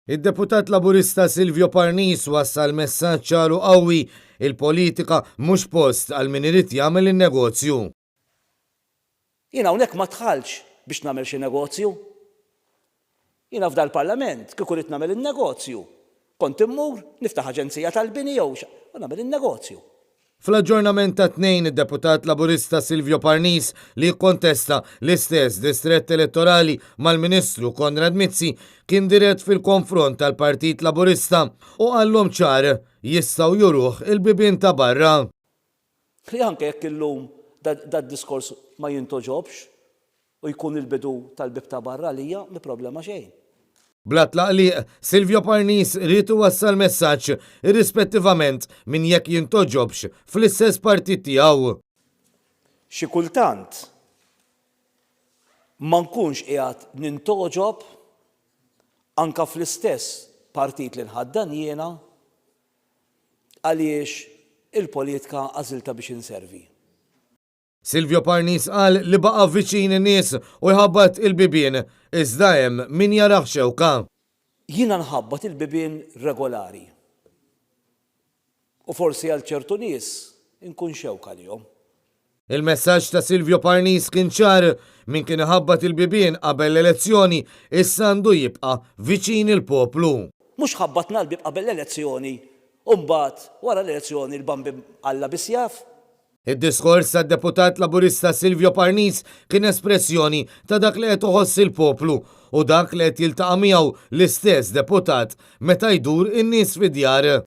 Id-deputat laburista Silvio Parnis wassal messaġġ ċaru qawwi il-politika mhux post għal min irid jagħmel in-negozju. Jiena hawnhekk ma tħallx biex nagħmel xi negozju. Jiena f'dal-Parlament kieku rid nagħmel in-negozju. Kont immur niftaħ aġenzija tal-bini jew u nagħmel in-negozju. Fl-aġġornament ta' tnejn id-deputat laburista Silvio Parnis li jikkontesta l-istess distrett elettorali mal-Ministru Konrad Mizzi kien dirett fil-konfront tal-Partit Laburista u għallhom ċar jistgħu juruh il-bibien ta' barra. Li anke jekk illum dad-diskors ma jintoġobx u jkun il-bidu tal-bib ta' barra lija mi problema xejn. Bla tlaqliq, Silvio Parnis rritu wassal messaġġ irrispettivament minn jekk jintoġobx fl-istess partit tiegħu. Xi kultant ma nkunx qiegħed nintoġob anke fl-istess partit li nħaddan jiena għaliex il-politika għażilta biex inservi. Silvio Parnis qal li baqa' viċin in-nies u jħabbat il-bibien iżda hemm min jaraħ xewka. Jiena nħabbat il-bibien regolari. U forsi għal ċertu nies inkun xewka lihom. Il-messaġġ ta' Silvio Parnis kien ċar min kien iħabbat il-bibien qabel l-elezzjoni issa għandu jibqa' viċin il-poplu. Mhux ħabbatna l-bib qabel l-elezzjoni u mbagħad wara l-elezzjoni l-bambi Alla biss jaf. Id-diskors tad-deputat laburista Silvio Parnis kien espressjoni ta' dak li qed iħoss il-poplu u dak li qed jiltaqa' miegħu l-istess deputat meta jdur in-nies fid-djar.